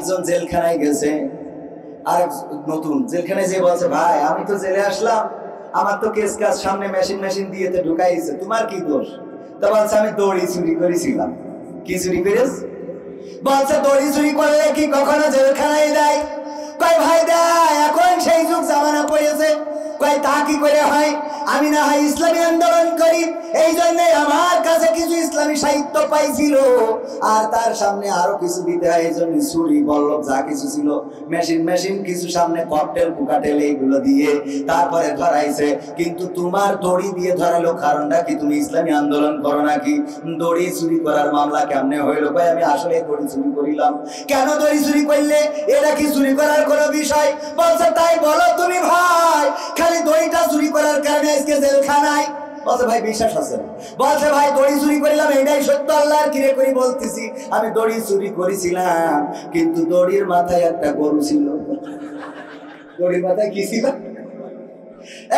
আরেকজন জেলখানায় গেছে, আরেক নতুন জেলখানায় যে বলছে, ভাই আমি তো জেলে আসলাম, আমার তো কেস কাজ সামনে মেশিন দিয়ে ঢুকাইছে, তোমার কি দোষ? তো বলছে আমি দড়ি চুরি করেছিলাম। কি চুরি করেছ? বলছে দড়ি চুরি করলে কি কখনো জেলখানায় দেয়? কয় ভাই দেয়, এখন সেই যুগ জামানা পড়েছে। কয় তা কি করে হয়? আমি না হয় ইসলামী আন্দোলন করি, এই জন্য আমার কাছে কিছু ইসলামী সাহিত্য পাইছিল, আর তার সামনে আরো কিছু দিতে হয়, এই জন্য ছুরি বল্লভ যা কিছু ছিল, মেশিন কিছু সামনে ককটেল কুকাটেল এইগুলো দিয়ে তারপরে ধরাইছে। কিন্তু তোমার দড়ি দিয়ে ধরালো কারণটা কি? তুমি ইসলামী আন্দোলন করো নাকি? দড়ি চুরি করার মামলা কেমনে হইলো? কয় আমি আসলে দড়ি চুরি করিলাম। কেন দড়ি চুরি করলে? এটা কি চুরি করার কোনো বিষয়? বলছে তাই বলো তুমি ভাই, খালি দড়িটা চুরি করার কারণে আজকে জেলখানায়? বলছে ভাই বিশ্বাস আছে? বলছে ভাই দড়ি চুরি করিলাম, এটাই সত্য, আল্লাহর কিরে করি বলতেছি, আমি দড়ি চুরি করেছিলাম, কিন্তু দড়ির মাথায় একটা গরু ছিল। দড়ির মাথায় কি ছিল?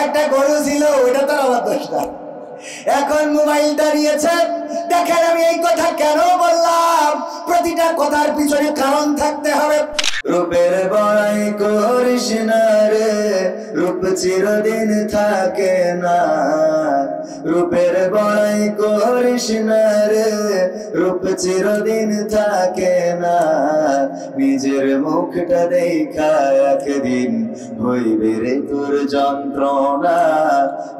একটা গরু ছিল, ওইটা তো আমার দোষটা। এখন মোবাইলটা নিয়েছে, দেখেন আমি এই কথা কেন বললাম, প্রতিটা কথার পিছনে কারণ থাকতে হবে। রূপের বড়াই করিস না রে, রূপ চিরদিন থাকে না। রূপের বড়াই করিস না রে, রূপ চিরদিন থাকে না। নিজের মুখটা দেখা একদিন হইবে রে তোর যন্ত্রণা।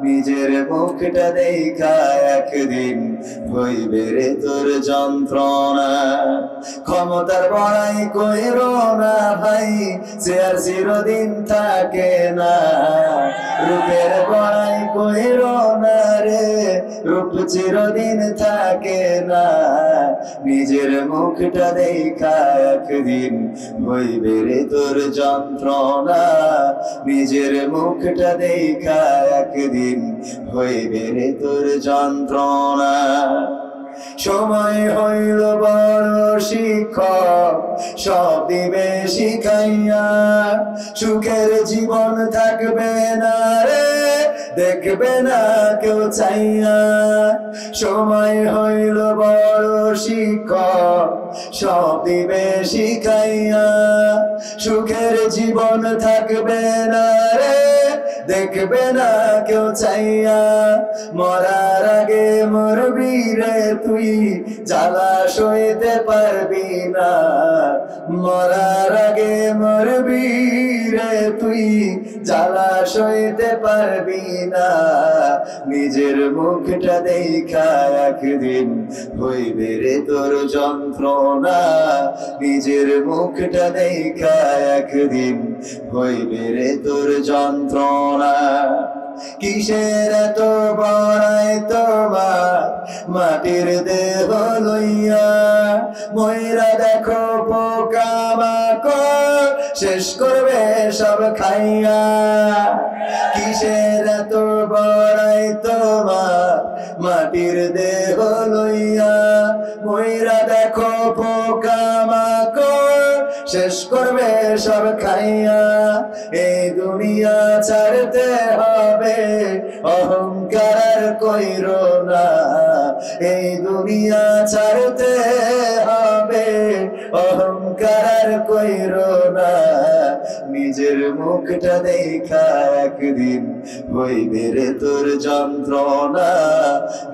নিজের মুখটা দেখা একদিন হইবে রে তোর যন্ত্রণা। ক্ষমতার বড়াই কইরো না ভাই, চেয়ার চিরদিন থাকে না। রূপের বড়াই কইরো না রে, রূপ চিরদিন থাকে না। নিজের মুখটা দেখা একদিন হইবে রে তোর যন্ত্রণা। নিজের মুখটা দেখা একদিন হইবে রে তোর যন্ত্রণা। সময় হইল বড় শিক্ষক, সব দিবে শিখাইয়া। সুখের জীবন থাকবে না রে, দেখবে না কেউ চাইয়া। সময় হইল বড় শিক্ষক, সব দিবে শিখাইয়া। সুখের জীবন থাকবে না রে, দেখবে না কেউ চাইয়া। মরার আগে মরবি রে তুই, জ্বালা সইতে পারবি না। মরার আগে মরবি রে তুই, জ্বালা সইতে পারবি না। নিজের মুখটা দেখা একদিন হইবে রে তোর যন্ত্রণা। নিজের মুখটা দেখা একদিন হইবে রে তোর যন্ত্রণা। কিসের এত বড়াই তোমার মাটির দেহ লইয়া? ময়রা দেখো পোকামাকড় শেষ করবে সব খাইয়া। কিসের এত বড়াই তোমার মাটির দেহ লইয়া? ময়রা দেখো পোকামাকড় শেষ করবে সব খাইয়া। এই দুনিয়া ছাড়তে হবে, অহংকার আর কইরো না। এই দুনিয়া ছাড়তে হবে, অহংকার আর কইরো না। নিজের মুখটা দেখা একদিন হইবে রে তোর যন্ত্রণা।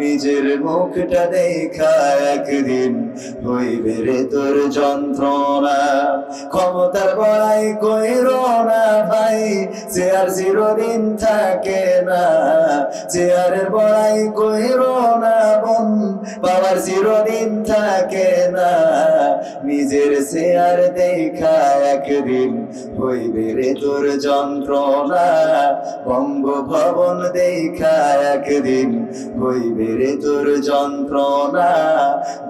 নিজের মুখটা দেখা একদিন হইবে রে তোর যন্ত্রণা। ক্ষমতার বড়াই কইরো না ভাই, চেয়ার চিরদিন থাকে না। চেয়ারের বড়াই কইরো না বোন, পাওয়ার চিরদিন থাকে না। নিজের চেয়ার দেখা একদিন হইবে রে তোর যন্ত্রণা। বঙ্গভবন দেখা একদিন হইবে রে তোর যন্ত্রণা।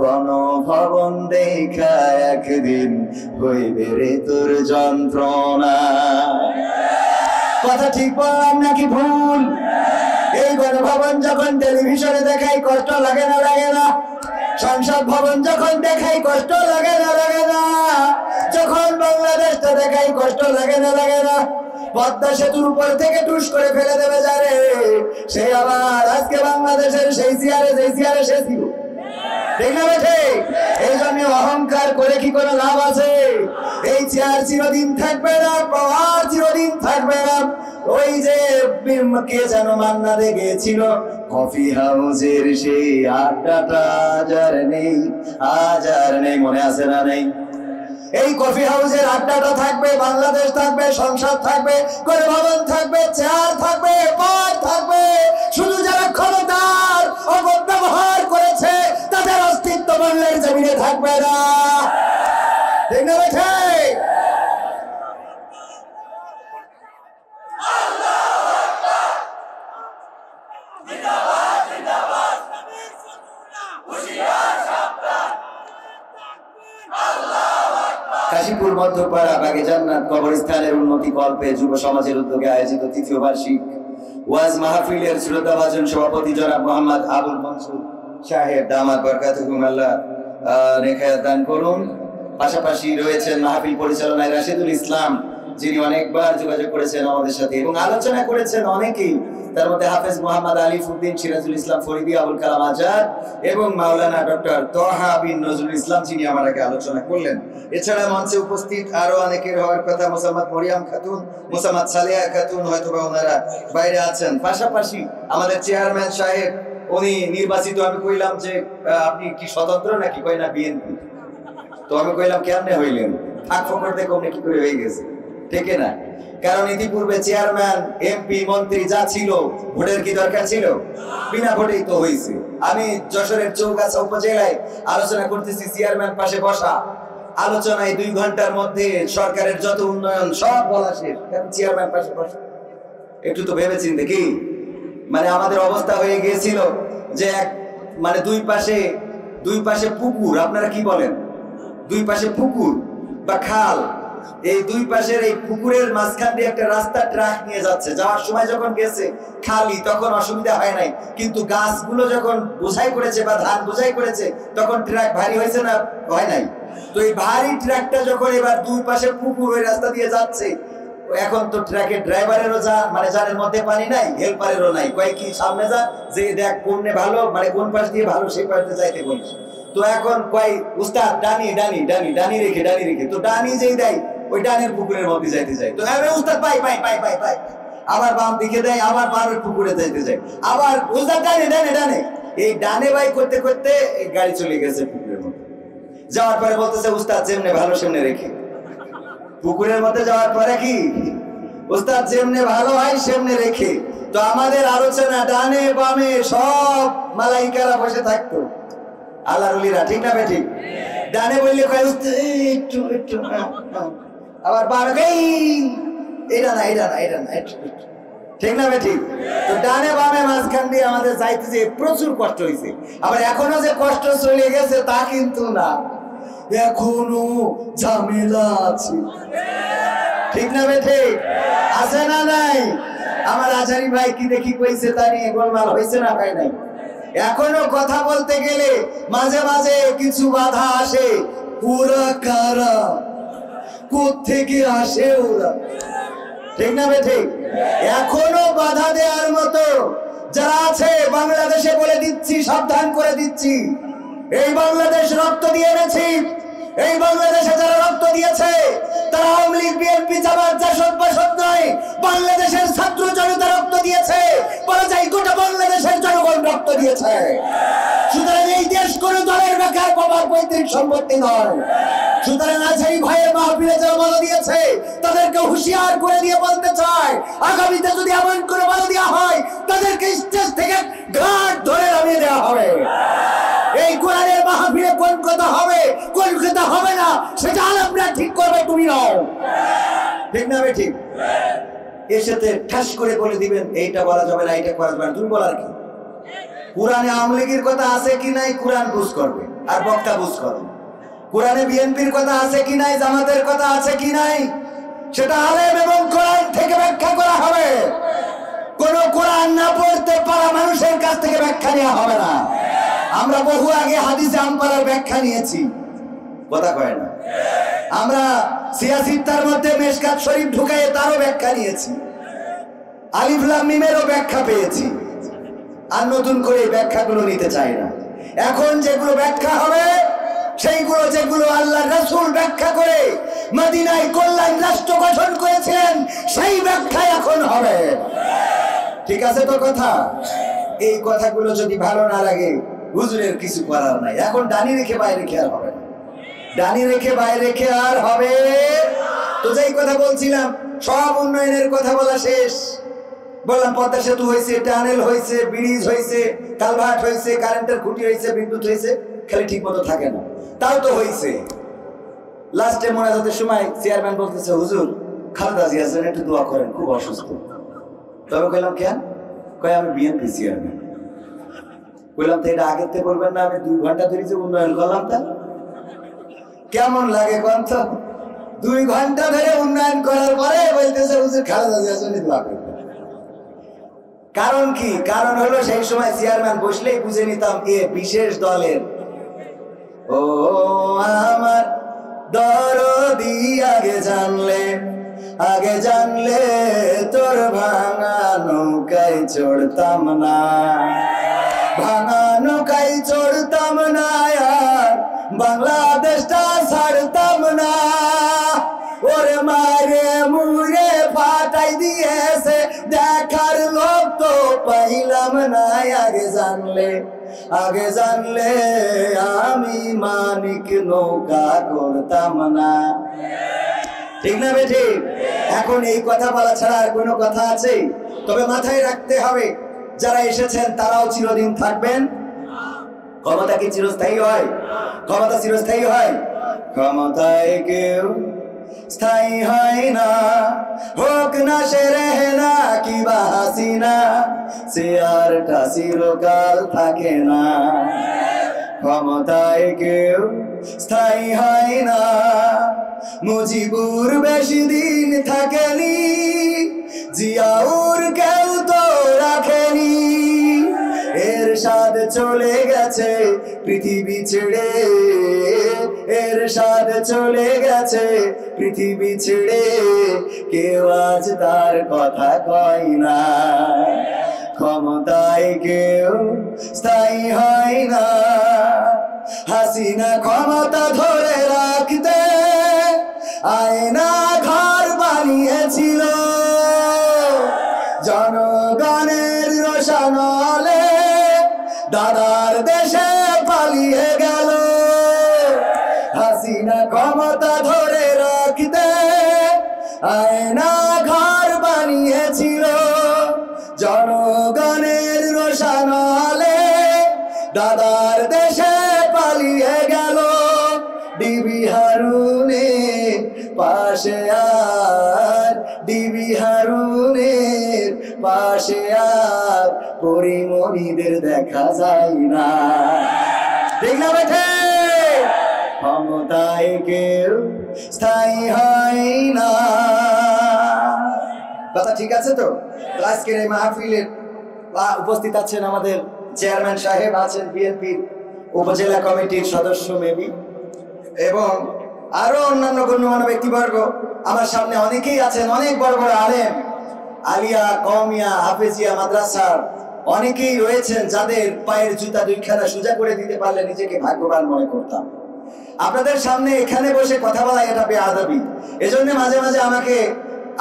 গণভবন দেখা একদিন হইবে রে তোর যন্ত্রণা। কথা ঠিক বললাম নাকি ভুল? এই গণভবন যখন টেলিভিশনে দেখাই কষ্ট লাগে না লাগে না? সংসদ ভবন যখন দেখাই কষ্ট লাগে না লাগে না? যখন বাংলাদেশটা দেখাই কষ্ট লাগে না লাগে না? পদ্মা সেতুর উপর থেকে টুস করে ফেলে দেবে যারে, সে আবার আজকে বাংলাদেশের সেই চেয়ারে সে ছিল। ঠিক না বেঠে? এই জন্য অহংকার করে কি কোনো লাভ আছে? এই চেয়ার চিরদিন থাকবে না, পাওয়ার চিরদিন থাকবে না। ওই যে কে যেন মান্না দে গেছিল, কফি হাউসের সেই আড্ডাটা আজ আর নেই, মনে আছে না নেই? এই কফি হাউসের আড্ডাটা থাকবে, বাংলাদেশ থাকবে, সংসদ থাকবে, করে ভবন থাকবে, চেয়ার থাকবে, পাওয়ার থাকবে। শুধু যারা ক্ষমতার অপব্যবহার করেছে তাদের অস্তিত্ব বাংলার জমিনে থাকবে না। ঠিক না বেঠে? কাশীপুর মধ্যপাড়া বাগে জান্নাত কবরস্থানের উন্নতি কল্পে যুব সমাজের উদ্যোগে আয়োজিত তৃতীয় বার্ষিক ওয়াজ মাহফিলের শ্রোতাভাজন সভাপতি জনাব মোহাম্মদ আবুল মনসুর সাহেব দামাত বরকাতুহুম, আল্লাহ নেখায়াত দান করুন। পাশাপাশি রয়েছেন মাহফিল পরিচালনায় রাশিদুল ইসলাম, যিনি অনেকবার যোগাযোগ করেছেন আমাদের সাথে এবং আলোচনা করেছেন অনেকেই, তার মধ্যে হাফেজ মোহাম্মদ আলিফ উদ্দিন, সিরাজুল ইসলাম ফরিদি, আবুল কালাম আজাদ এবং মাওলানা ডক্টর তোহা বিন নজরুল ইসলাম, যিনি আমার আগে আলোচনা করলেন। এছাড়া মঞ্চে উপস্থিত আরো অনেকের হওয়ার কথা, মোসাম্মদ মরিয়াম খাতুন, মোসাম্মদ সালেহা খাতুন, হয়তোবা ওনারা বাইরে আছেন। পাশাপাশি আমাদের চেয়ারম্যান সাহেব, উনি নির্বাচিত। আমি কইলাম যে আপনি কি স্বতন্ত্র নাকি? কই না, বিএনপি। তো আমি কইলাম কেমনে হইলেন? ফাঁক ফোকর দেখো কি করে হয়ে গেছে, ঠিক না? কারণ ইতিপূর্বে চেয়ারম্যান, এমপি, মন্ত্রী যা ছিল, ভোটের কি দরকার ছিল? বিনা ভোটেই তো হয়েছে। আমি যশোরের চৌগাছা উপজেলায় আলোচনা করতেছি, চেয়ারম্যান পাশে বসা, আলোচনায় 2 ঘন্টার মধ্যে সরকারের যত উন্নয়ন সব বলা শেষ, চেয়ারম্যান পাশে বসা। একটু তো ভেবেছেন দেখি, মানে আমাদের অবস্থা হয়ে গিয়েছিল যে মানে দুই পাশে পুকুর, আপনারা কি বলেন? 2 পাশে পুকুর বা খাল, এই 2 পাশের এই পুকুরের মাঝখান দিয়ে একটা রাস্তা ট্রাক নিয়ে যাচ্ছে। যাওয়ার সময় যখন গেছে খালি, তখন অসুবিধা হয় নাই, কিন্তু গাছগুলো যখন বোঝাই করেছে বা ধান বোঝাই করেছে, তখন ট্রাক ভারী হয়েছে না? হয় নাই। তো এই ভারী ট্রাকটা যখন এবার 2 পাশে পুকুর ওই রাস্তা দিয়ে যাচ্ছে, এখন তো ট্রাকের ড্রাইভারেরও মানে জানের মধ্যে পানি নাই, হেল্পারেরও নাই। কয় কি সামনে যা, যে দেখ কোনে ভালো, মানে কোন পাশ দিয়ে ভালো সেই পাশ দিয়ে যাইতে বলিস। তো এখন কয় উস্তাদ ডানি রেখে, তো ডানি যেই দেয় ওই ডানের পুকুরের মধ্যে যাইতে যায়। তো উস্তাদ পাই, আবার বাম দিকে দেয়, আবার বামের পুকুরে যাইতে যায়, আবার উস্তাদ ডানে। এই ডানে বাই করতে করতে এই গাড়ি চলে গেছে পুকুরের মধ্যে। যাওয়ার পরে বলতেছে উস্তাদ যেমনে ভালো সেমনে রেখে। পুকুরের মধ্যে যাওয়ার পরে কি উস্তাদ যেমনে ভালো হয় সেমনে রেখে। তো আমাদের আলোচনা ডানে বামে সব মালাইকারা বসে থাকতো, আল্লাহর ওলিরা, ঠিক না বেঠিক? ডানে বললে কয় উস্তাদ একটু, আবার বামে এটা না, ঠিক না বেঠিক? তো ডানে বামে মাঝখান দিয়ে আমাদের যাইতে যে প্রচুর কষ্ট হয়েছে। আবার এখনো যে কষ্ট চলে গেছে তা কিন্তু না, এখনো ঝামেলা আছে, ঠিক না বেঠিক? আছে না নাই? আমার আচারি ভাই কি দেখি কইছে, তা নিয়ে গোলমাল হয়েছে না? হয় নাই। এখনো কথা বলতে গেলে মাঝে মাঝে কিছু বাধা আসে। ওরা কারা, কোত্থেকে আসে ওরা, ঠিক না বেঠিক? এখনো বাধা দেওয়ার মতো যারা আছে বাংলাদেশে, বলে দিচ্ছি, সাবধান করে দিচ্ছি, এই বাংলাদেশ রক্ত দিয়ে এনেছি। এই বাংলাদেশে যারা রক্ত দিয়েছে তারা আওয়ামী লীগ, বিএনপি, জামাত, জাসদ, বাসদ নয়, বাংলাদেশের ছাত্র জনতা রক্ত দিয়েছে। বলা যায় গোটা বাংলাদেশের জনগণ রক্ত দিয়েছে। সুতরাং এই দেশ কোন দলের বেকার বাবার পৈতৃক সম্পত্তি নয়। সুতরাং আজহারি ভাইয়ের মাহফিলে যারা বাধা দিয়েছে তাদেরকে হুঁশিয়ার করে দিয়ে বলতে চায়, আগামীতে যদি এমন করে বাধা দেওয়া হয় তাদেরকে স্টেজ থেকে ঘাট ধরে নামিয়ে দেওয়া হবে। এই কোরআনের মাহফিলে কোন কথা হবে, কোন কথা হবে না, সেটা আলেমরা ঠিক করবে, তুমি নাও, ঠিক না বেঠিক? এর সাথে ঠাস করে বলে দিবেন এইটা বলা যাবে না, এইটা করা যাবে না, তুমি বলার কি? কোরআনে আওয়ামী লীগের কথা আছে কি নাই কোরআন বুঝ করবে, আর বক্তা বুঝ করবে। কোরআনে বিএনপির কথা আছে কি নাই, জামাতের কথা আছে কি নাই, সেটা আলেম এবং কোরআন থেকে ব্যাখ্যা করা হবে। কোন কোরআন না পড়তে পারা মানুষের কাছ থেকে ব্যাখ্যা নেওয়া হবে না। আমরা বহু আগে হাদিসে আমপারার ব্যাখ্যা নিয়েছি, কথা কয় না? আমরা সিয়াসিত্তার মধ্যে মেশকাত শরীফ ঢুকাইয়ে তারও ব্যাখ্যা নিয়েছি, আলিফ লাম মিমেরও ব্যাখ্যা পেয়েছি, আর নতুন করে ব্যাখ্যাগুলো নিতে চাই না। এখন যেগুলো ব্যাখ্যা হবে সেইগুলো যেগুলো আল্লাহর রাসূল ব্যাখ্যা করে মদিনায় কল্যাণ রাষ্ট্র গঠন করেছিলেন, সেই ব্যাখ্যা এখন হবে। ঠিক আছে তো কথা? এই কথাগুলো যদি ভালো না লাগে, হুজুরের কিছু করার নাই। এখন ডানি রেখে বাইরে রেখে আর হবে না, ডানি রেখে বাইরে রেখে আর হবে। তো যেই কথা বলছিলাম, সব উন্নয়নের কথা বলা শেষ। বললাম পদ্মা সেতু হয়েছে, টানেল হয়েছে, ব্রিজ হয়েছে, কালভার্ট হয়েছে, কারেন্টের খুঁটি হয়েছে, বিদ্যুৎ হয়েছে, খালি ঠিক মতো থাকে না, তাও তো হয়েছে। লাস্টে মোনাজাতের সময় চেয়ারম্যান বলতেছে, হুজুর খালেদা জিয়ার জন্য একটু দোয়া করেন, খুব অসুস্থ। তবে কইলাম কেন? কয় আমি বিএনপি চেয়ারম্যান। বললাম তো এটা আগের থেকে বলবেন না, আমি 2 ঘন্টা ধরে যে উন্নয়ন করলাম, তা কেমন লাগে কন্ত? 2 ঘন্টা ধরে উন্নয়ন করার পরে বলতেছে হুজুর খালেদা জিয়ার জন্য দোয়া করবেন। কারণ কি? কারণ হলো সেই সময় চেয়ারম্যান বসলেই বুঝে নিতাম এ বিশেষ দলের। ও আমার দরদি আগে জানলে তোর ভাঙা নৌকায় চড়তাম না, ভাঙা নৌকায় চড়তাম না, আর বাংলাদেশটা ছাড়তাম না। ওরে মারে মুরে ফাটাই দিয়েছে, দেখার লোক তো পাইলাম না। আগে জানলে আমি মানিক নৌকা করতাম না। ঠিক না বেঠি? এখন এই কথা বলা ছাড়া আর কোনো কথা আছে? তবে মাথায় রাখতে হবে, যারা এসেছেন তারাও চিরদিন থাকবেন। ক্ষমতা কি চিরস্থায়ী হয়? ক্ষমতা চিরস্থায়ী হয়? ক্ষমতায় কেউ স্থায়ী হয় না, হোক না সে রেহেনা কিবা হাসিনা, চেয়ারটা চিরকাল থাকে না। ক্ষমতায় কেউ স্থায়ী হয় না, মুজিবুর বেশি দিন থাকেনি, জিয়াউর কেউ তো রাখেনি। এরশাদ চলে গেছে পৃথিবী ছেড়ে, এরশাদ চলে গেছে পৃথিবী ছেড়ে, কেউ আজ তার কথা কয় না। ক্ষমতায় কেউ স্থায়ী হয় না, হাসিনা ক্ষমতা ধরে রাখতে আয়না ঘর বানিয়েছিল, জনগণের রোশানলে দাদার দেশে পালিয়ে গেল। হাসিনা ক্ষমতা ধরে রাখতে আয়না ঘর বানিয়েছিল, জনগণের রোশানলে দাদার দেশে পালিয়ে গেল। ডিবি হারুনের পাশে আর, ডিবি হারুনের পাশে আর পরিমণিদের দেখা যায় না। ঠিক না বেঠে? ক্ষমতায় কেউ স্থায়ী হয় না। কথা ঠিক আছে তো? আজকের এই মাহফিলের উপস্থিত আছেন আমাদের চেয়ারম্যান সাহেব, আছেন বিএনপির উপজেলা কমিটির সদস্য মেবি, এবং আরো অন্যান্য গণ্যমান্য ব্যক্তিবর্গ। আমার সামনে অনেকেই আছেন, অনেক বড় বড় আলেম, আলিয়া, কওমিয়া, হাফেজিয়া মাদ্রাসার অনেকেই রয়েছেন, যাদের পায়ের জুতা 2খানা সোজা করে দিতে পারলে নিজেকে ভাগ্যবান মনে করতাম। আপনাদের সামনে এখানে বসে কথা বলা এটা বেআদবি। এজন্য মাঝে মাঝে আমাকে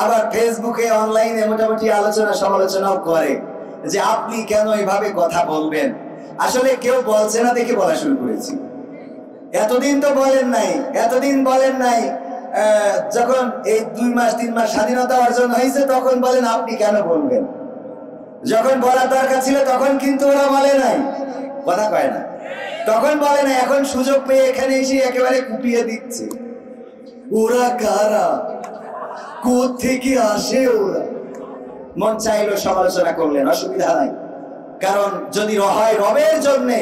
আবার ফেসবুকে, অনলাইনে মোটামুটি আলোচনা সমালোচনাও করে যে আপনি কেন এইভাবে কথা বলবেন। আসলে কেউ বলছে না দেখে বলা শুরু করেছি। এতদিন তো বলেন নাই, এতদিন বলেন নাই। যখন এই 2 মাস 3 মাস স্বাধীনতা অর্জন হয়েছে তখন বলেন আপনি কেন বলবেন। যখন বলার দরকার ছিল তখন কিন্তু ওরা বলে নাই, কথা কয় না, তখন বলে না। এখন সুযোগ পেয়ে এখানে এসে একেবারে কুপিয়ে দিচ্ছে। ওরা কারা, কোত্থেকে আসে ওরা? মন চাইলো সমালোচনা করলেন, অসুবিধা নাই। কারণ যদি হয় রবের জন্যে,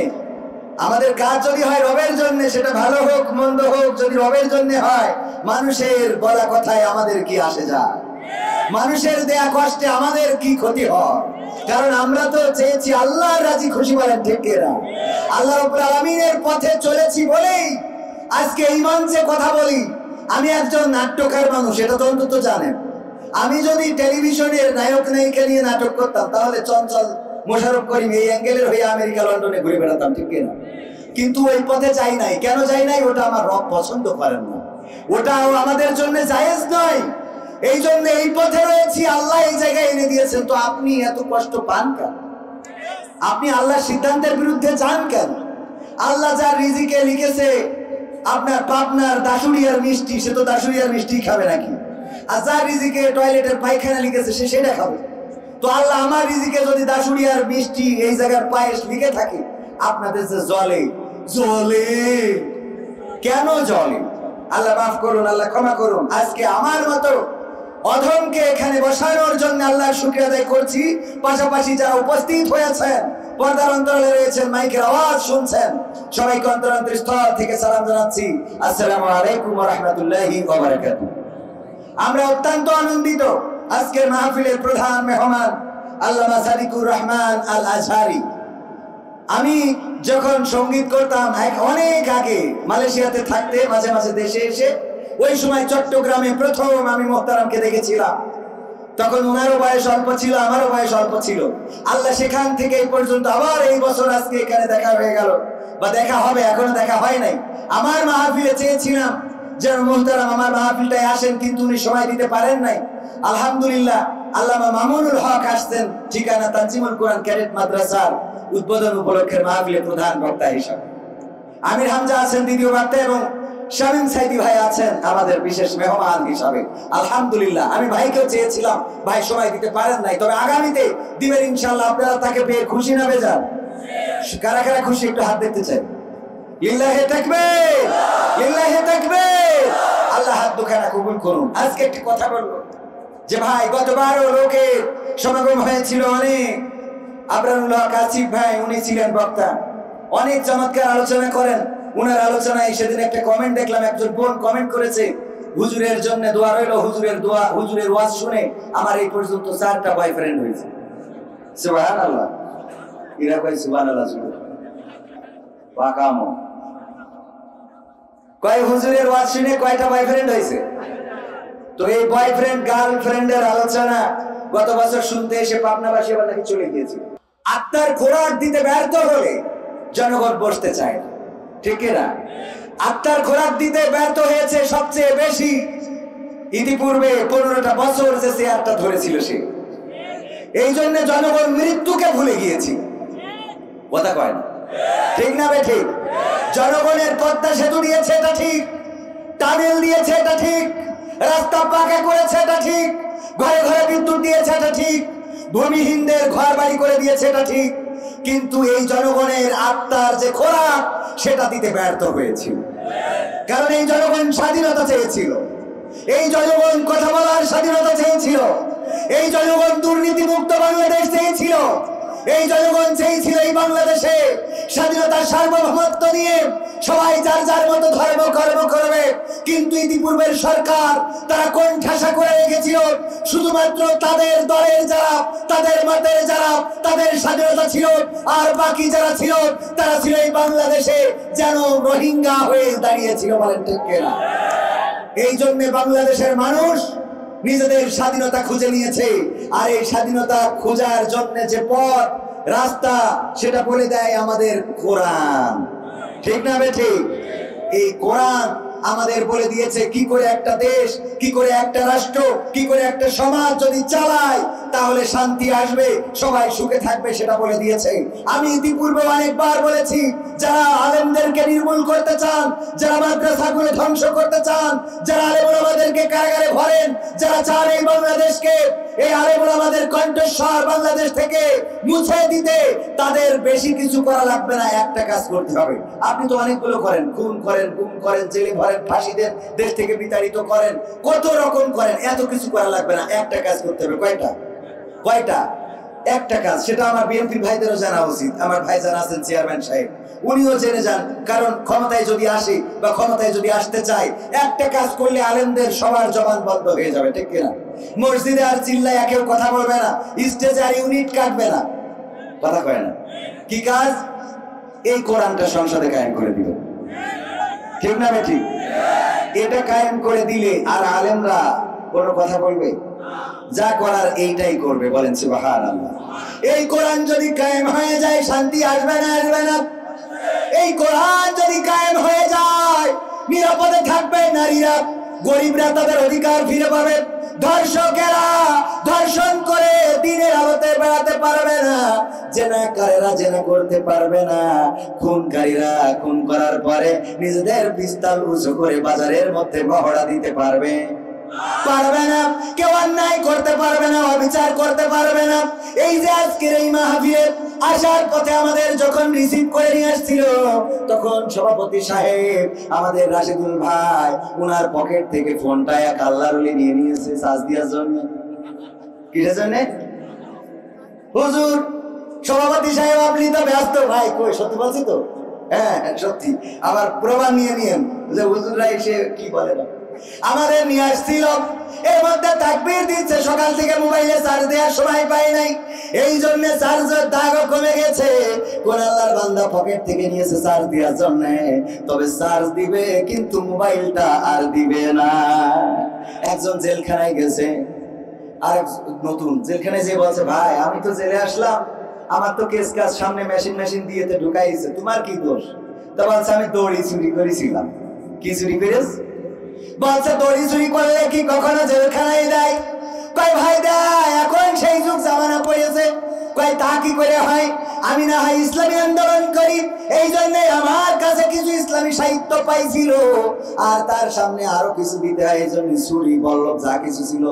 আমাদের কাজ যদি হয় রবের জন্য, সেটা ভালো হোক মন্দ হোক, যদি রবের জন্য হয়, মানুষের বলা কথায় আমাদের কি আসে যায়? মানুষের দেয়া কষ্টে আমাদের কি ক্ষতি হয়? কারণ আমরা তো চেয়েছি আল্লাহর রাজি খুশি, বলেন ঠিক কিনা? আল্লাহ রাব্বুল আলামিনের পথে চলেছি বলেই আজকে এই মঞ্চে কথা বলি। আমি একজন নাট্যকার মানুষ, এটা তো অন্তত জানেন। আমি যদি টেলিভিশনের নায়ক নায়িকা নিয়ে নাটক করতাম, তাহলে চঞ্চল, মোশাররফ করিম এই অ্যাঙ্গেলের হয়ে আমেরিকা, লন্ডনে ঘুরে বেড়াতাম, ঠিক কিনা? কিন্তু ওই পথে যাই নাই। কেন যাই নাই? ওটা আমার রব পছন্দ করেন না। ওটাও আমাদের জন্য জায়েজ নয়। এই জন্য এই পথে রয়েছি, আল্লাহ এই জায়গায় এনে দিয়েছেন, তো আপনি এত কষ্ট পান কেন? আপনি আল্লাহর সিদ্ধান্তের বিরুদ্ধে যান কেন? আল্লাহ যার রিজিকে লিখেছে আপনার পাবনার দাসুরিয়ার মিষ্টি, সে তো দাসুরিয়ার মিষ্টি খাবে নাকি? আর যার রিজিকে টয়লেটের পায়খানা লিখেছে সে সেটা খাবে। তো আল্লাহ আমার রিজিকে যদি দাসুরিয়ার মিষ্টি, এই জায়গার পায়েস লিখে থাকে, আপনাদের যে জলে জলে কেন জলে? আল্লাহ মাফ করুন, আল্লাহ ক্ষমা করুন। আজকে আমার মতো অধমকে এখানে বসানোর জন্য আল্লাহর শুকরিয়া আদায় করছি। পাশাপাশি যারা উপস্থিত হয়েছেন, পর্দার অন্তরালে রয়েছেন, মাইকের আওয়াজ শুনছেন, সবাইকে অন্তরান্তর স্থল থেকে সালাম জানাচ্ছি। আসসালামু আলাইকুম ওয়া রাহমাতুল্লাহি ওয়া বারাকাতুহু। আমরা অত্যন্ত আনন্দিত, আজকের মাহফিলের প্রধান মেহমান আল্লামা সাদিকুর রহমান আল আজহারি। আমি যখন সঙ্গীত করতাম অনেক আগে, মালয়েশিয়াতে থাকতে মাঝে মাঝে দেশে এসে, ওই সময় চট্টগ্রামে প্রথম আমি মোহতারামকে দেখেছিলাম। তখন ওনারও বয়স অল্প ছিল, আমারও বয়স অল্প ছিল। আল্লাহ সেখান থেকে এই পর্যন্ত আবার এই বছর আজকে এখানে দেখা হয়ে গেল, বা দেখা হবে, এখনো দেখা হয় নাই। আমার মাহফিলে চেয়েছিলাম যেন মোহতারাম আমার মাহফিলটায় আসেন, কিন্তু উনি সময় দিতে পারেন নাই। আলহামদুলিল্লাহ আল্লামা মামুনুল হক আসছেন, ঠিকানা তানজিমুল কোরআন ক্যাডেট মাদ্রাসার উদ্বোধন উপলক্ষে মাহফিলে প্রধান বক্তা হিসাবে। আমির হামজা আছেন দ্বিতীয় বক্তা, এবং শামীম সাইদি ভাই আছেন আমাদের বিশেষ মেহমান হিসাবে। আলহামদুলিল্লাহ আমি ভাইকেও চেয়েছিলাম, ভাই সময় দিতে পারেন নাই, তবে আগামীতে দিবেন ইনশাআল্লাহ। আপনারা তাকে পেয়ে খুশি না বেজার? কারা কারা খুশি একটু হাত দেখতে চাই। লিল্লাহি তাকবীর, লিল্লাহি তাকবীর। আল্লাহ হাত দুখানা কবুল করুন। আজকে একটি কথা বলবো যে ভাই, গতবারও লোকের সমাগম হয়েছিল অনেক। আবরারুল হক আসিফ ভাই উনি ছিলেন বক্তা, অনেক চমৎকার আলোচনা করেন। উনার আলোচনায় সেদিন একটা কমেন্ট দেখলাম, একজন বোন কমেন্ট করেছে, হুজুরের জন্য দোয়া রইল, হুজুরের দোয়া, হুজুরের ওয়াজ শুনে আমার এই পর্যন্ত 4টা বয়ফ্রেন্ড হয়েছে। সুবহানাল্লাহ, এরা কয় সুবহানাল্লাহ, পাকামো কয় হুজুরের ওয়াজ শুনে কয়টা বয়ফ্রেন্ড হয়েছে? তো এই বয়ফ্রেন্ড গার্লফ্রেন্ডের আলোচনা গত বছর শুনতে এসে পাবনাবাসী আবার নাকি চলে গিয়েছে। আত্মার খোরাক দিতে ব্যর্থ হলে জনগণ বসতে চায় না, ঠিক না? আত্মার খোরাক দিতে ব্যর্থ হয়েছে সবচেয়ে বেশি ইতিপূর্বে 15টা বছর যে চেয়ারটা ধরেছিল সে। এই জন্য জনগণ মৃত্যুকে ভুলে গিয়েছি। কথা কয় না, ঠিক না বে ঠিক? জনগণের পদ্মা সেতু দিয়েছে এটা ঠিক, টানেল দিয়েছে এটা ঠিক, রাস্তা পাকা করেছে এটা ঠিক, ঘরে ঘরে বিদ্যুৎ দিয়েছে এটা ঠিক, ভূমিহীনদের ঘর বাড়ি করে দিয়েছে এটা ঠিক, কিন্তু এই জনগণের আত্মার যে খোরাক সেটা দিতে ব্যর্থ হয়েছিল। কারণ এই জনগণ স্বাধীনতা চেয়েছিল, এই জনগণ কথা বলার স্বাধীনতা চেয়েছিল, এই জনগণ দুর্নীতিমুক্ত বাংলাদেশ চেয়েছিল, এই জনগণ চেয়েছিল এই বাংলাদেশে স্বাধীনতার সার্বভৌমত্ব নিয়ে সবাই যার যার মতো ধর্ম কর্ম করবে। কিন্তু ইতিপূর্বের সরকার তারা কোন ঠাসা করে রেখেছিল, শুধুমাত্র তাদের দলের যারা, তাদের মতের যারা, তাদের স্বাধীনতা ছিল, আর বাকি যারা ছিল তারা ছিল এই বাংলাদেশে যেন রোহিঙ্গা হয়ে দাঁড়িয়েছিল। বলেন ঠিক কিনা? এই জন্য বাংলাদেশের মানুষ নিজেদের স্বাধীনতা খুঁজে নিয়েছে, আর এই স্বাধীনতা খোঁজার জন্য যে পথ রাস্তা সেটা বলে দেয় আমাদের কোরআন, ঠিক না বে ঠিক? এই কোরআন আমাদের বলে দিয়েছে কি করে একটা দেশ, কি করে একটা রাষ্ট্র, কি করে একটা সমাজ যদি চালায় তাহলে শান্তি আসবে, সবাই সুখে থাকবে, সেটা বলে দিয়েছে। আমি ইতিপূর্বে অনেকবার বলেছি, যারা আলেমদেরকে নির্মূল করতে চান, যারা মাদ্রাসাগুলো ধ্বংস করতে চান, যারা আলেম ওলামাদেরকে কারাগারে ভরেন, যারা চান এই বাংলাদেশকে, এই আলেম ওলামাদের কণ্ঠস্বর বাংলাদেশ থেকে মুছে দিতে, তাদের বেশি কিছু করা লাগবে না, একটা কাজ করতে হবে। আপনি তো অনেকগুলো করেন, খুন করেন, গুম করেন, জেলে ভরেন, ফাঁসি দেন, দেশ থেকে বিতাড়িত করেন, কত রকম করেন, এত কিছু করা লাগবে না, একটা কাজ করতে হবে। কয়টা? কয়টা? একটা কাজ। সেটা আমার বিএনপি ভাইদেরও জানা উচিত। আমার ভাই যারা আছেন চেয়ারম্যান সাহেব, উনিও জেনে যান, কারণ ক্ষমতায় যদি আসে বা ক্ষমতায় যদি আসতে চায়, একটা কাজ করলে আলেমদের সবার জবান বন্ধ হয়ে যাবে, ঠিক কিনা? মসজিদে আর চিল্লায় কেউ কথা বলবে না, স্টেজে আর ইউনিট কাটবে না, কথা কয় না। কি কাজ? এই কোরআনটা সংসদে কায়েম করে দিল, ঠিক না বে ঠিক? এটা কায়েম করে দিলে আর আলেমরা কোনো কথা বলবে? যা করার এইটাই করবে। বলেন সুবহানাল্লাহ। এই কোরআন যদি কায়েম হয়ে যায় শান্তি আসবে না? আসবে না? এই কোরআন যদি কায়েম হয়ে যায়, নিরাপদে থাকবে নারীরা, গরিবরা তাদের অধিকার ফিরে পাবে, ধর্ষকেরা ধর্ষণ করে দিনের আলোতে বেড়াতে পারবে না, জেনাকারীরা জেনা করতে পারবে না, খুনকারীরা খুন করার পরে নিজেদের পিস্তল উঁচু করে বাজারের মধ্যে মহড়া দিতে পারবে না, কেউ অন্যায় করতে পারবে না, অবিচার করতে পারবে না। এই যে আজকের এই মাহফিলে আসার পথে আমাদের যখন রিসিভ করে নিয়ে আসছিল, তখন সভাপতি সাহেব আমাদের রাশিদুল ভাই ওনার পকেট থেকে ফোনটা এক আল্লাহর ওলি নিয়ে নিয়েছে চার্জ দেওয়ার জন্য। কিসের জন্য? হুজুর সভাপতি সাহেব আপনি তো ব্যস্ত। ভাই কই, সত্যি বলছি তো? হ্যাঁ সত্যি। আবার প্রমাণ নিয়ে নিয়েন যে হুজুররা এসে কি বলে না। আমাদের নিয়ে আসছিল, এর মধ্যে তাকবীর দিচ্ছে, সকাল থেকে মোবাইলে চার্জ দেওয়ার সময় পাই নাই, এই জন্য চার্জের দাগও কমে গেছে। কোন আল্লাহর বান্দা পকেট থেকে নিয়েছে চার্জ দেওয়ার জন্য, তবে চার্জ দিবে কিন্তু মোবাইলটা আর দিবে না। একজন জেলখানায় গেছে, আর নতুন জেলখানায় যে বলছে ভাই আমি তো জেলে আসলাম, আমার তো কেস কাজ সামনে মেশিন দিয়েতে ঢুকাইছে, তোমার কি দোষ? তা বলছে আমি দড়ি চুরি করেছিলাম। কি চুরি করেছ? বলছে দড়ি চুরি করলে কি কখনো জেলখানায় দেয়? কয় ভাই দেয়, এখন সেই যুগ জামানা পড়েছে। কয় তা কি করে হয়? আমি না হয় ইসলামী আন্দোলন করি, এই জন্য আমার কাছে কিছু ইসলামী সাহিত্য পাইছিল, আর তার সামনে আরো কিছু দিতে হয়, এই জন্য ছুরি বল্লভ যা কিছু ছিল,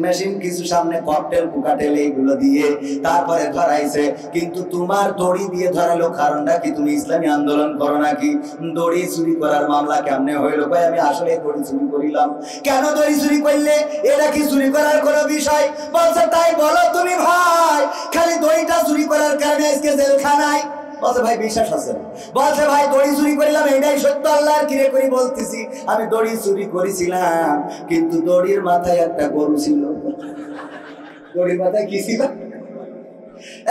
মেশিন কিছু সামনে ককটেল কুকাটেল এইগুলো দিয়ে তারপরে ধরাইছে। কিন্তু তোমার দড়ি দিয়ে ধরালো কারণটা কি? তুমি ইসলামী আন্দোলন করো নাকি? দড়ি চুরি করার মামলা কেমনে হইলো? ভাই আমি আসলে দড়ি চুরি করিলাম। কেন দড়ি চুরি করলে? এটা কি চুরি করার কোনো বিষয়? বলছে তাই বলো তুমি ভাই, খালি দড়িটা চুরি করার কারণে আজকে জেলখানায়? বলছে ভাই বিশ্বাস আছে? বলছে ভাই দড়ি চুরি করিলাম, এটাই সত্য, আল্লাহর কিরে করি বলতেছি, আমি দড়ি চুরি করেছিলাম, কিন্তু দড়ির মাথায় একটা গরু ছিল। দড়ির মাথায় কি ছিল?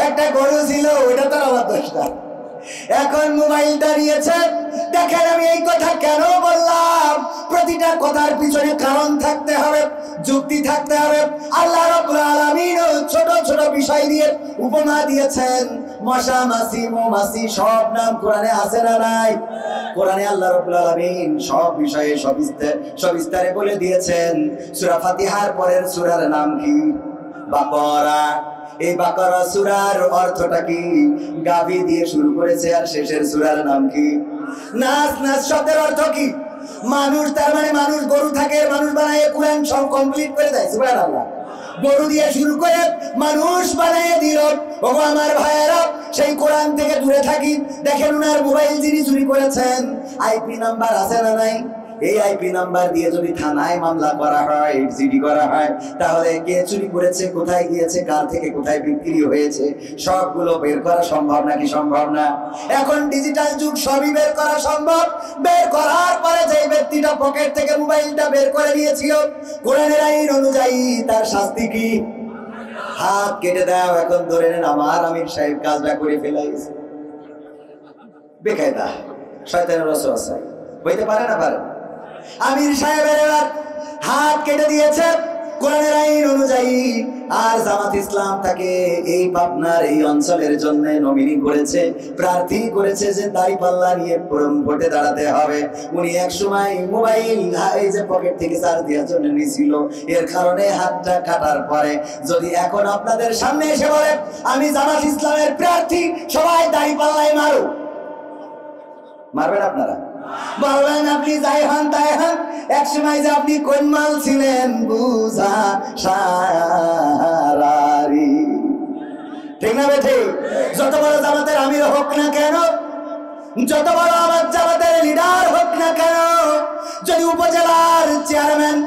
একটা গরু ছিল, ওইটা তো আমার দোষটা। এখন মোবাইলটা নিয়েছে। দেখেন আমি এই কথা কেন বললাম, প্রতিটা কথার পিছনে কারণ থাকতে হবে, যুক্তি থাকতে হবে। আল্লাহ রাব্বুল আলামিন ছোট ছোট বিষয় দিয়ে উপমা দিয়েছেন। মশা মাছি মৌমাছি সব নাম কোরআনে আছে না নাই? কোরআনে আল্লাহ রাব্বুল আলামিন সব বিষয়ে সবিস্তারে বলে দিয়েছেন। সূরা ফাতিহার পরের সূরার নাম কি? বাকরা। এই বাকরা সূরার অর্থটা কি? গাভী দিয়ে শুরু করেছে, আর শেষের সূরার নাম কি? নাস। নাস শব্দের অর্থ কি? মানুষ। তার মানে মানুষ গরু থাকে, মানুষ বানায় কোরআন সব কমপ্লিট করে দেয়। সুবহানাল্লাহ। গরু দিয়ে শুরু করে মানুষ বানিয়ে দিল। ওগো আমার ভাইয়েরা, সেই কোরআন থেকে দূরে থাকি। দেখেন উনার মোবাইল যিনি চুরি করেছেন, আইপি নাম্বার আছে না নাই? এই আইপি নাম্বার দিয়ে যদি থানায় মামলা করা হয়, জিডি করা হয়, তাহলে কে চুরি করেছে, কোথায় গিয়েছে, কার থেকে কোথায় বিক্রি হয়েছে, সবগুলো বের করা সম্ভব নাকি সম্ভব না? এখন ডিজিটাল যুগ, সবই বের করা সম্ভব। বের করার পরে যে ব্যক্তিটা পকেট থেকে মোবাইলটা বের করে নিয়েছিল, কোরআনের আইন অনুযায়ী তার শাস্তি কি? হাত কেটে দাও। এখন ধরে নেন আমার আমির সাহেব কাজটা করে ফেলাইছে, বেকায়দা, শয়তানের ওয়াসওয়াসা হইতে পারে না? পারে। আমির সাহেবের হাত কেটে দিয়েছে কোরআনের আইন অনুযায়ী। আর জামাত ইসলাম তাকে এই পাবনার এই অঞ্চলের জন্য নমিনি করেছে, প্রার্থী করেছে যে দাঁড়িপাল্লা নিয়ে ভোটে দাঁড়াতে হবে। উনি এক সময় মোবাইল এই যে পকেট থেকে চার্জ দেওয়ার জন্য নিয়েছিল, এর কারণে হাতটা কাটার পরে যদি এখন আপনাদের সামনে এসে বলে আমি জামাত ইসলামের প্রার্থী, সবাই দাঁড়িপাল্লায় মারো, মারবেন আপনারা? বলবেন আপনি যাই হন তাই হন, এক সময় যে আপনি কোন মাল ছিলেন বুঝা সারারি, ঠিক না বেঠে? যত বড় জামাতের আমির হোক না কেন, যত বড় আমার জামাতের লিডার হোক না কেন, যদি উপজেলার চেয়ারম্যান,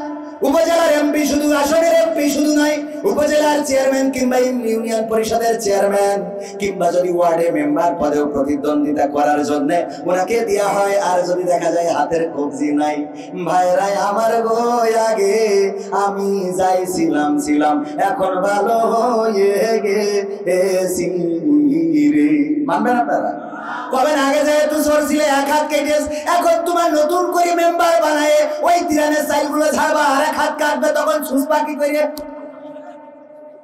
উপজেলার এমপি, শুধু আসনের এমপি শুধু নয়, উপজেলার চেয়ারম্যান কিংবা ইউনিয়ন পরিষদের চেয়ারম্যান কিংবা যদি ওয়ার্ডে মেম্বার পদেও প্রতিদ্বন্দ্বিতা করার জন্য ওনাকে দেওয়া হয়, আর যদি দেখা যায় হাতের কবজি নাই, ভাইরাই আমার গো আগে আমি ছিলাম এখন ভালো হয়ে গেছি রে, মানবেন আপনারা? কবেন আগে যেহেতু সরছিলে এক হাত কেটে, এখন তোমার নতুন করে মেম্বার বানায় ওই তিরানের চাইলগুলো ছাড়বা, আর এক হাত কাটবে, তখন সুস পাখি করে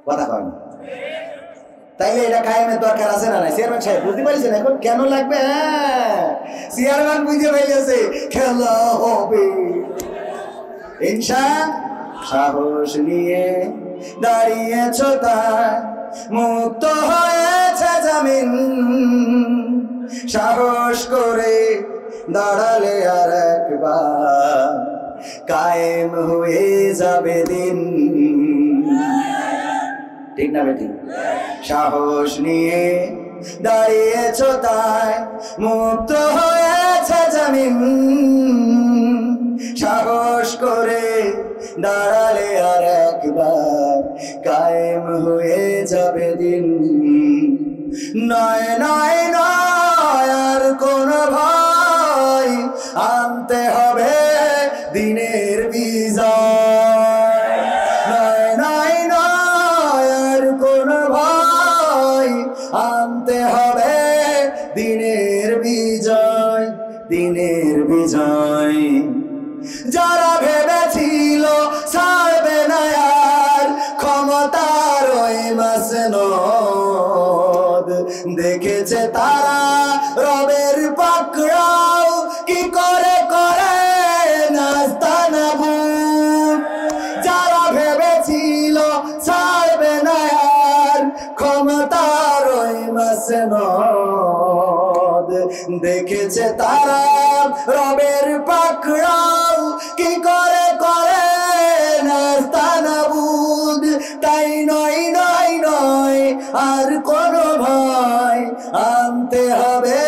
কথা কয় না। তাইলে এটা কায়েমের দরকার আছে না? চেয়ারম্যান সাহেব বুঝতে পারছেন এখন কেন লাগবে? হ্যাঁ, চেয়ারম্যান বুঝে ফেলেছে খেলা হবে সাহস নিয়ে দাঁড়িয়েছ তাই মুক্ত হয়েছে জামিন, সাহস করে দাঁড়ালে আর একবার কায়েম হয়ে যাবে দিন। ঠিক না বেটি? সাহস নিয়ে দাঁড়িয়েছ তাই মুক্ত হয়েছে জামিন, সাহস করে দাঁড়ালে আর একবার কায়েম হয়ে যাবে দিন। নয় নয় নয় আর কোন ভয়, আনতে হবে দিনের বিজয়। নয় নয় নয় আর কোন ভয়, আনতে হবে দিনের বিজয়, দিনের বিজয়। যারা ভেবেছিল ছাড়বে না আর ক্ষমতার ওই মাসনদ, দেখেছে তারা রবের পাকড়াও কি করে করে নাস্তানাবুদ। যারা ভেবেছিল ছাড়বে না আর ক্ষমতার ওই মাসনদ, দেখেছে তারা রবের পাকড়াও কি করে করে নাস্তানাবুদ। তাই নয় নয় নয় আর কোন ভয়, আনতে হবে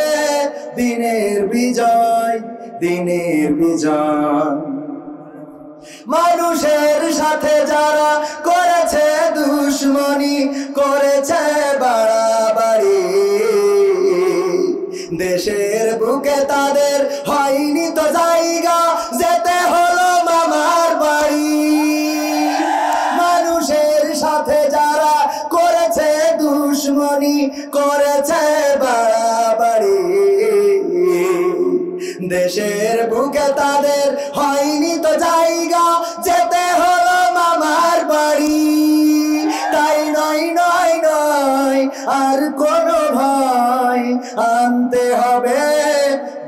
দিনের বিজয়, দিনের বিজয়। মানুষের সাথে যারা করেছে দুশ্মনী, করেছে বাড়াবাড়ি, দেশের বুকে তাদের হয়নি তো জায়গা, যেতে হলো মামার বাড়ি। মানুষের সাথে যারা করেছে দুশ্মনী, করেছে বাড়াবাড়ি, দেশের বুকে তাদের হয়নি তো জায়গা, যেতে হলো মামার বাড়ি। তাই নয় নয় নয় আর কোন ভয়, আনতে হবে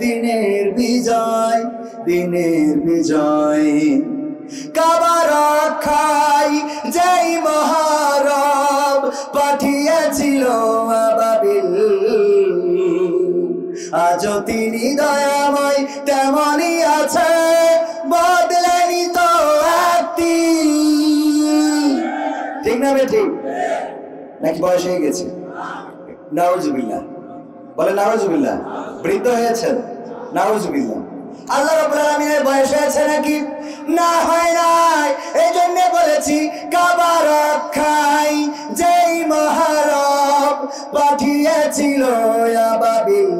দিনের বিজয়, দিনের বিজয়। কাবা রক্ষায় যেই মহারব পাঠিয়েছিল আবাবিল, আজও তিনি দয়াময় তেমনই আছে, বদলেনি তো একটি। ঠিক না বেঠিক? নাকি বয়স হয়ে গেছে? নাউজুবিল্লাহ বলে, নাউজুবিল্লাহ। বৃদ্ধ হয়েছেন? নাউজুবিল্লাহ। আল্লাহ রাব্বুল আলামিনের বয়স হয়েছে নাকি? না, হয় নাই। এই জন্য বলেছি কাবা রক্ষায় যেই মহারব পাঠিয়েছিল আবাবিল,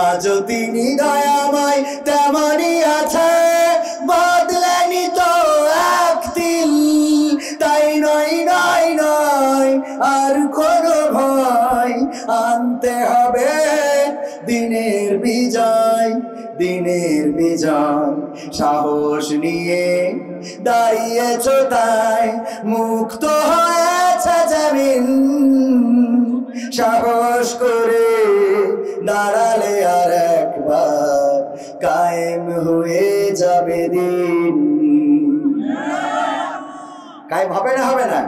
আজও তিনি দয়াময় তেমনই আছে, বদলেনি তো একদিন। তাই নয় নয় নয় আর কোন ভয়, আনতে হবে দিনের বিজয়, দিনের বিজয়। সাহস নিয়ে দাঁড়িয়েছ তাই মুক্ত হয়েছে জামিন, সাহস করে দাঁড়ালে আর একবার কায়েম হয়ে যাবে দিন। কায়েম হবে না? হবে না?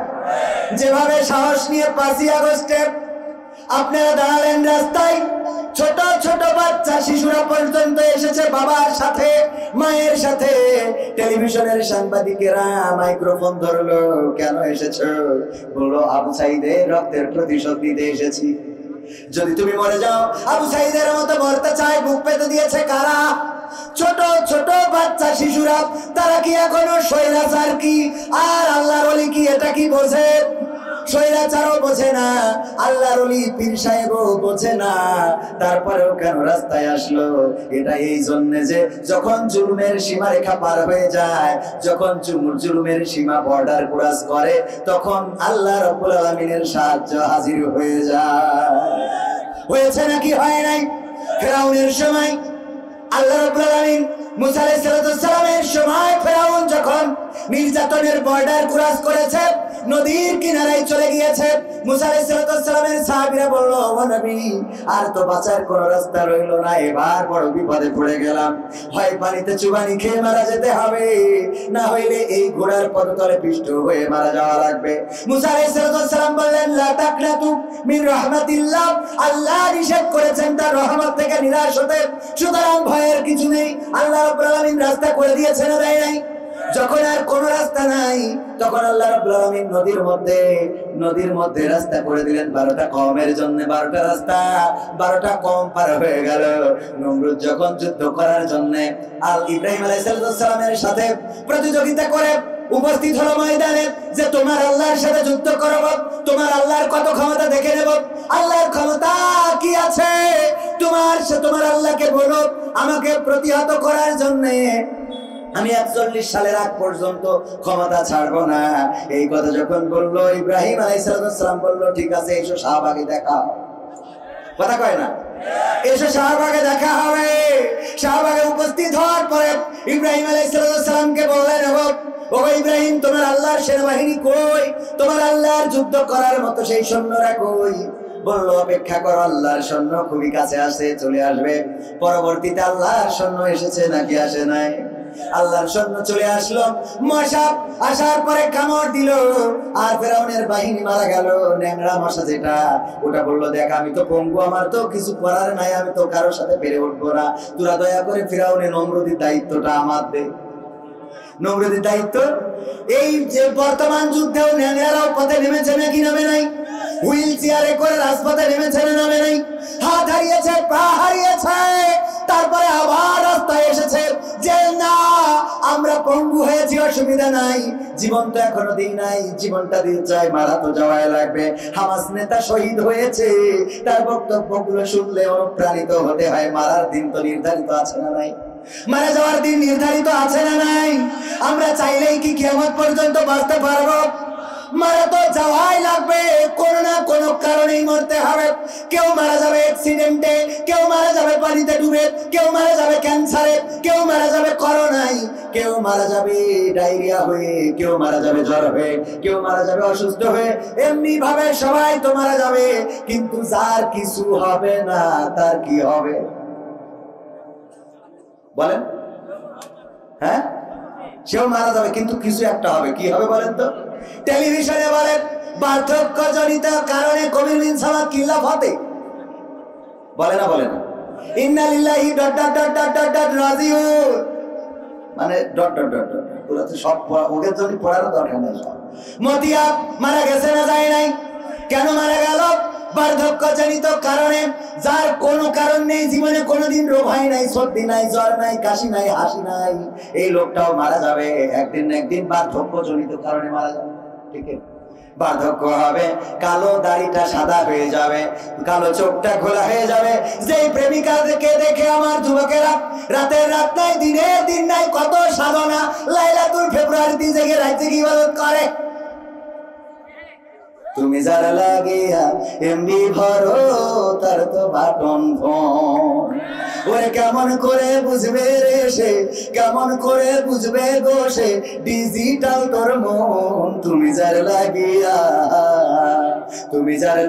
যেভাবে সাহস নিয়ে 5ই আগস্টে আপনারা দাঁড়ালেন রাস্তায়, ছোট ছোট বাচ্চা শিশুরা পর্যন্ত এসেছে বাবার সাথে, মায়ের সাথে। টেলিভিশনের সাংবাদিকেরা মাইক্রোফোন ধরলো, কেন এসেছো? বললো আবু সাঈদের রক্তের প্রতিশোধ নিতে এসেছি। যদি তুমি মরে যাও, আবু সাঈদের মতো মরতে চাই, বুক পেতে দিয়েছে কারা? ছোট ছোট বাচ্চা শিশুরা। তারা কি এখনো স্বৈরাচার কি আর আল্লাহর ওলি কি এটা কি বোঝে? স্বৈরাচারও বোঝে না, আল্লাহর ওলি পীর সাহেবও বোঝে না। তারপরেও কেন রাস্তায় আসলো? এটা এই জন্য যে যখন জুলুমের সীমারেখা পার হয়ে যায়, যখন জুলুমের সীমা বর্ডার ক্রস করে, তখন আল্লাহ রাব্বুল আলামিনের সাহায্য হাজির হয়ে যায়। হয়েছে নাকি হয় নাই? ফেরাউনের সময় আল্লাহ রাব্বুল আলামিন মুসা আলাইহিস সালামের সময় ফেরাউন যখন নির্যাতনের বর্ডার ক্রস করেছে, নদীর কিনারায় চলে গিয়েছে। মুসা আলাইহিস সালামের সাহাবীরা বলল, ও নবী, আর তো বাঁচার কোনো রাস্তা রইল না, এবার বড় বিপদে পড়ে গেলাম, হয় পানিতে চুবানি খেয়ে মারা যেতে হবে, না হইলে এই ঘোড়ার পদতলে পিষ্ট হয়ে মারা যাওয়া লাগবে। মুসা আলাইহিস সালাম বললেন, লা তাকনাতু মির রাহমাতিল্লাহ, আল্লাহ নিষেধ করেছেন তার রহমত থেকে নিরাশ হতে, সুতরাং ভয়ের কিছু নেই। আল্লাহ রাব্বুল আলামিন রাস্তা করে দিয়েছেন, দেয় নাই? যখন আর কোন রাস্তা নাই, তখন আল্লাহ রাব্বুল আলামিন নদীর মধ্যে রাস্তা করে দিলেন 12টা কওমের জন্য। 12টা রাস্তা, 12টা কওম পার হয়ে গেল। নমরুদ যখন যুদ্ধ করার জন্য ইব্রাহিম আলাইহিস সালামের সাথে প্রতিযোগিতা করে উপস্থিত হলো ময়দানে, যে তোমার আল্লাহর সাথে যুদ্ধ করব, তোমার আল্লাহর কত ক্ষমতা দেখে নেব, আল্লাহর ক্ষমতা কি আছে, তোমার আল্লাহকে বলো আমাকে প্রতিহত করার জন্য আমি 41 সালের আগ পর্যন্ত ক্ষমতা ছাড়বো না। এই কথা যখন বললো, ইব্রাহিম আলাইহিস সালাম বললো, ঠিক আছে, এসো শাহবাগে দেখা। কথা কয় না? এসো শাহবাগে দেখা হবে। শাহবাগে উপস্থিত হওয়ার পরে ইব্রাহিম আলাইহিস সালামকে বললেন, ও ইব্রাহিম, তোমার আল্লাহর সেনাবাহিনী কই? তোমার আল্লাহর যুদ্ধ করার মতো সেই সৈন্যরা কই? বললো, অপেক্ষা করো, আল্লাহর সৈন্য খুবই কাছে আসে, চলে আসবে। পরবর্তীতে আল্লাহর সৈন্য এসেছে নাকি আসে নাই? আল্লাহর সৈন্য চলে আসলো। মশা আসার পরে কামড় দিল, আর ফেরাউনের বাহিনী মারা গেল। ন্যাংরা মশা যেটা, ওটা বললো, দেখ আমি তো পঙ্গু, আমার তো কিছু করার নাই, আমি তো কারোর সাথে পেরে উঠবো না, তোরা দয়া করে ফেরাউনের নমরুদের দায়িত্বটা আমার দে। নমরুদের দায়িত্ব এই যে বর্তমান যুদ্ধেও ন্যাংরারাও পথে নেমেছে নাকি নামে নাই? হুইল চেয়ারে করে রাজপথে নেমেছে না নামে নাই? হাত হারিয়েছে, পা হারিয়েছে, তারপরে আবার রাস্তায় এসেছে যে না, আমরা পঙ্গু হয়েছি, অসুবিধা নাই, জীবন তো এখনো দিই নাই, জীবনটা দিতে চাই, মারা তো যাওয়াই লাগবে। হামাস নেতা শহীদ হয়েছে, তার বক্তব্যগুলো শুনলে অনুপ্রাণিত হতে হয়। মারার দিন তো নির্ধারিত আছে না নাই? মারা যাওয়ার দিন নির্ধারিত আছে না নাই? আমরা চাইলেই কি কিয়ামত পর্যন্ত বাঁচতে পারবো? মারা তো যাওয়াই লাগবে, কোনো না কোনো কারণেই মরতে হবে। কেউ মারা যাবে অ্যাক্সিডেন্টে, কেউ মারা যাবে পানিতে ডুবে, কেউ মারা যাবে ক্যান্সারে, কেউ মারা যাবে করোনায়, কেউ মারা যাবে ডায়রিয়া হয়ে, কেউ মারা যাবে জ্বর হয়ে, কেউ মারা যাবে অসুস্থ হয়ে। এমনি ভাবে সবাই তো মারা যাবে, কিন্তু যার কিছু হবে না তার কি হবে বলেন? হ্যাঁ, সেও মারা যাবে, কিন্তু কিছু একটা হবে। কি হবে বলেন তো? টেলিভিশনে বলেন বার্ধক্যজনিত কারণে কবির বিন সামাদ কিল্লাফ হতে বলে না, বলে না, ইন্না লিল্লাহি dot dot dot dot dot dot রাজিউন, মানে ডট ডট ডট ডট, ওরা তো সব ওদের জন্য পড়ার দরকার নেই। সব মতিয়া মারা গেছে না যায় নাই? কেন মারা গেল? বার্ধক্যজনিত কারণে। যার কোনো কারণ নেই, জীবনে কোনোদিন রোগ হয় নাই, সর্দি নাই, জ্বর নাই, কাশি নাই, হাসি নাই, এই লোকটাও মারা যাবে একদিন না একদিন, বার্ধক্যজনিত কারণে মারা যাবে। ঠিক আছে, বার্ধক্য হবে, কালো দাড়িটা সাদা হয়ে যাবে, কালো চোখটা খোলা হয়ে যাবে। যেই প্রেমিকাকে দেখে আমার যুবকেরা রাতের রাত নাই, দিনের দিন নাই, কত সাধনা, লাইলাতুল ফেব্রুয়ারিতে জেগে রাজ্যে ইবাদত করে। তুমি যার লাগিয়া এমবি ভরো, তার তো বাটন ফোন। ওরে কেমন করে বুঝবে রে সে, কেমন করে বুঝবে গো সে, ডিজিটাল তোর মন। তুমি যার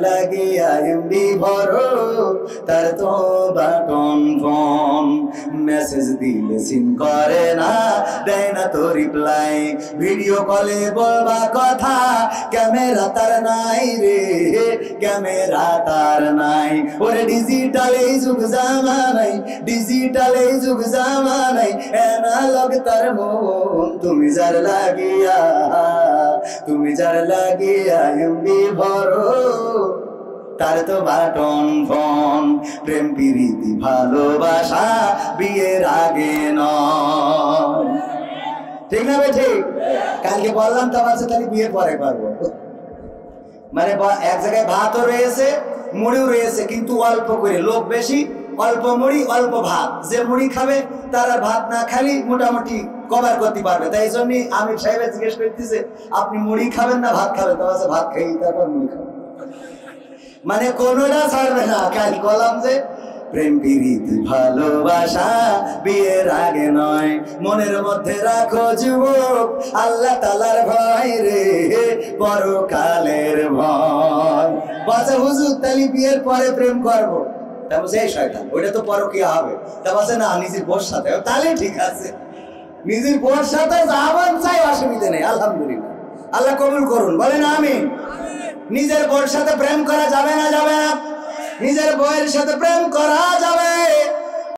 লাগিয়া এমবি ভরো, তার তো বাটন ফোন। মেসেজ দিলে সিন করে না, দেয় না তো রিপ্লাই, ভিডিও কলে বলবা কথা, ক্যামেরা তার নাই রে, ক্যামেরা তার নাই। ওরে ডিজিটাল এই যুগ জামানাই, ডিজিটাল এই যুগ জামানাই, অ্যানালগ তার মন। তুমি যার লাগিয়া এমবি ভরো, তার তো বাটন ফোন। প্রেম প্রীতি ভালোবাসা বিয়ের আগে নয়, ঠিক না? ঠিক। কালকে বললাম তো আমার সাথে বিয়ের পরে করবো, মানে এক জায়গায় ভাতও রয়েছে, মুড়িও রয়েছে, কিন্তু অল্প করে, লোক বেশি, অল্প মুড়ি অল্প ভাত। যে মুড়ি খাবে তার আর ভাত না খালি মোটামুটি কভার করতে পারবে। তাই জন্যই আমি সাহেবের জিজ্ঞেস করতেছে, আপনি মুড়ি খাবেন না ভাত খাবেন? তোমার কাছে ভাত খাই, তারপর মুড়ি খাবেন, মানে কোনোটা ছাড়বে না। কাল বললাম যে প্রেম প্রীত ভালোবাসা বিয়ের আগে নয়, মনের মধ্যে রাখো যুবক আল্লাহ তাআলার ভয় রে, পরকালের ভয়। বাচ্চা হুজুর তালি বিয়ের পরে প্রেম করবো, তা বলছে এই শয়তান ওইটা তো পরকীয়া হবে। তা বলছে না নিজের বোর সাথে, তাহলে ঠিক আছে, নিজের বোর সাথে যাবেন চাই, অসুবিধা নেই। আলহামদুলিল্লাহ, আল্লাহ কবুল করুন, বলেন আমিন। নিজের বোর সাথে প্রেম করা যাবে না? যাবে না। নিজের বউয়ের সাথে প্রেম করা যাবে।